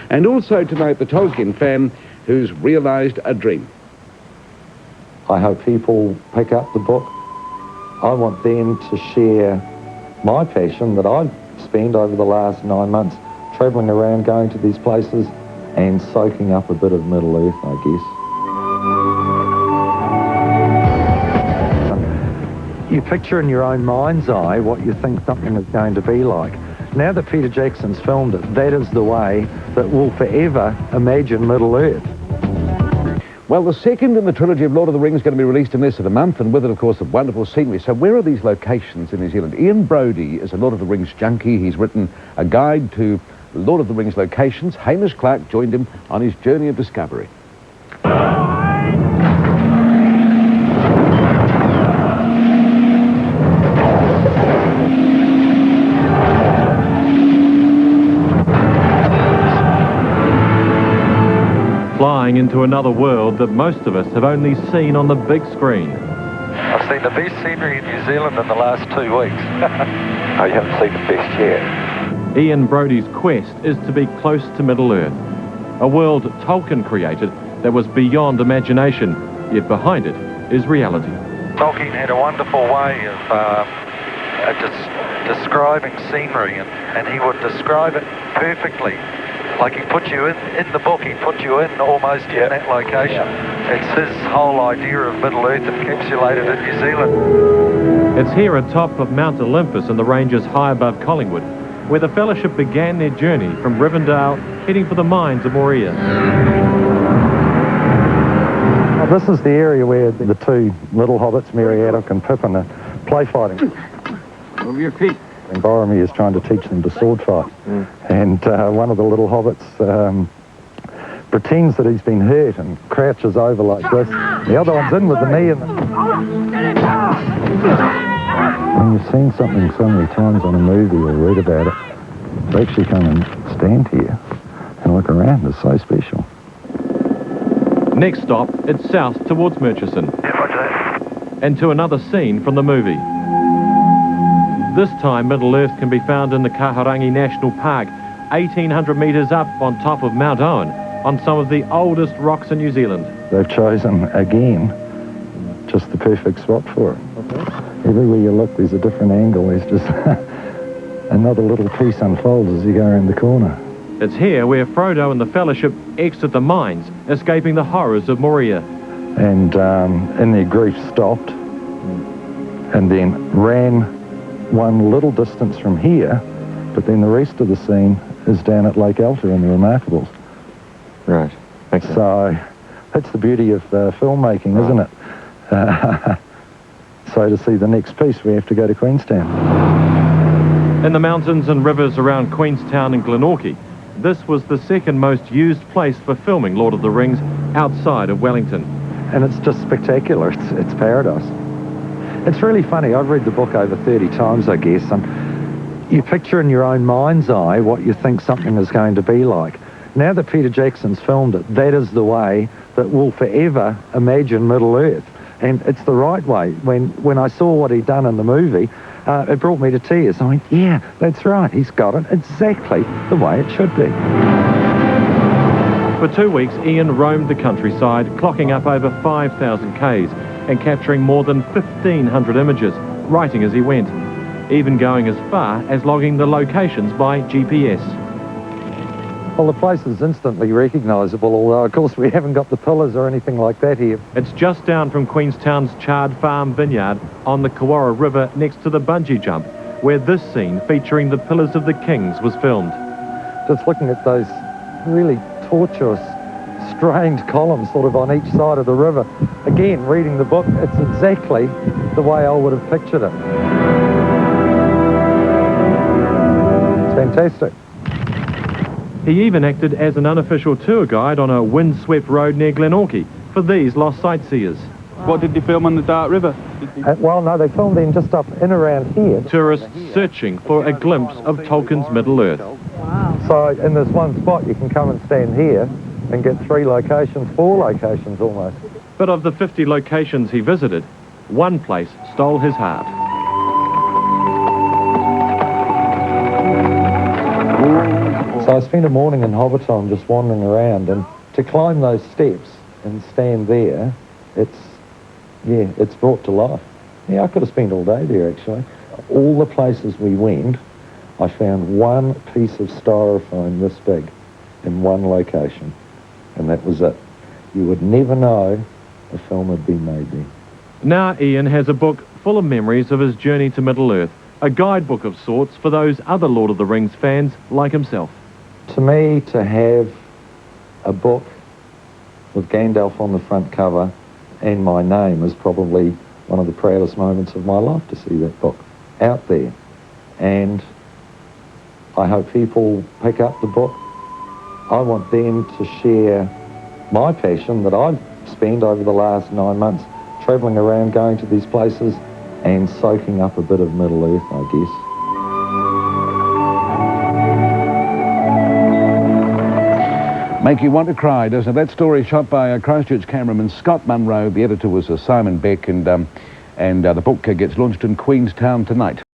And also tonight, the Tolkien fan who's realised a dream. I hope people pick up the book. I want them to share my passion that I've spent over the last 9 months, travelling around, going to these places and soaking up a bit of Middle Earth, I guess. You picture in your own mind's eye what you think something is going to be like. Now that Peter Jackson's filmed it, that is the way that we'll forever imagine Middle Earth. Well, the second in the trilogy of Lord of the Rings is going to be released in less than a month, and with it, of course, the wonderful scenery. So where are these locations in New Zealand? Ian Brodie is a Lord of the Rings junkie. He's written a guide to Lord of the Rings locations. Hamish Clark joined him on his journey of discovery. Flying into another world that most of us have only seen on the big screen. I've seen the best scenery in New Zealand in the last 2 weeks. Oh, you haven't seen the best yet. Ian Brodie's quest is to be close to Middle Earth, a world Tolkien created that was beyond imagination, yet behind it is reality. Tolkien had a wonderful way of describing scenery, and he would describe it perfectly. Like he put you in the book, he put you in almost in that location. It's his whole idea of Middle Earth encapsulated in New Zealand. It's here atop of Mount Olympus in the ranges high above Collingwood, where the Fellowship began their journey from Rivendell, heading for the mines of Moria. Well, this is the area where the two little hobbits, Meriadoc and Pippin, are play fighting. Over your feet. And Boromir is trying to teach them to sword fight. And one of the little hobbits pretends that he's been hurt and crouches over like this. The other one's in with the knee. When you've seen something so many times on a movie or read about it, to actually come and stand here and look around is so special. Next stop, it's south towards Murchison. And to another scene from the movie. This time, Middle Earth can be found in the Kahurangi National Park, 1,800 metres up on top of Mount Owen, on some of the oldest rocks in New Zealand. They've chosen, again, just the perfect spot for it. Okay. Everywhere you look, there's a different angle. There's just another little piece unfolds as you go around the corner. It's here where Frodo and the Fellowship exit the mines, escaping the horrors of Moria. And in their grief stopped, and then ran one little distance from here, but then the rest of the scene is down at Lake Alta in the Remarkables. Right. Okay. So that's the beauty of filmmaking, isn't it? So to see the next piece, we have to go to Queenstown. In the mountains and rivers around Queenstown and Glenorchy, this was the second most used place for filming Lord of the Rings outside of Wellington. And it's just spectacular. It's paradise. It's really funny. I've read the book over 30 times, I guess, and you picture in your own mind's eye what you think something is going to be like. Now that Peter Jackson's filmed it, that is the way that we'll forever imagine Middle Earth. And it's the right way. When I saw what he'd done in the movie, it brought me to tears. I went, yeah, that's right. He's got it exactly the way it should be. For 2 weeks, Ian roamed the countryside, clocking up over 5,000 Ks and capturing more than 1,500 images, writing as he went, even going as far as logging the locations by GPS. Well, the place is instantly recognisable, although, of course, we haven't got the pillars or anything like that here. It's just down from Queenstown's Chard Farm Vineyard on the Kawara River next to the bungee jump, where this scene featuring the Pillars of the Kings was filmed. Just looking at those really tortuous, strained columns sort of on each side of the river. Again, reading the book, it's exactly the way I would have pictured it. It's fantastic. He even acted as an unofficial tour guide on a windswept road near Glenorchy for these lost sightseers. What did they film on the Dark River? Well, no, they filmed in just up in around here. Tourists searching for a glimpse of Tolkien's Middle Earth. Wow. So in this one spot, you can come and stand here and get 3 locations, 4 locations almost. But of the 50 locations he visited, one place stole his heart. So I spent a morning in Hobbiton just wandering around, and to climb those steps and stand there, it's brought to life. Yeah, I could have spent all day there, actually. All the places we went, I found one piece of styrofoam this big in one location, and that was it. You would never know a film had been made there. Now Ian has a book full of memories of his journey to Middle-earth, a guidebook of sorts for those other Lord of the Rings fans like himself. To me, to have a book with Gandalf on the front cover and my name is probably one of the proudest moments of my life, to see that book out there. And I hope people pick up the book. I want them to share my passion that I've spent over the last 9 months travelling around, going to these places and soaking up a bit of Middle-earth, I guess. Make you want to cry, doesn't it? That story shot by a Christchurch cameraman, Scott Munro. The editor was Simon Beck, and the book gets launched in Queenstown tonight.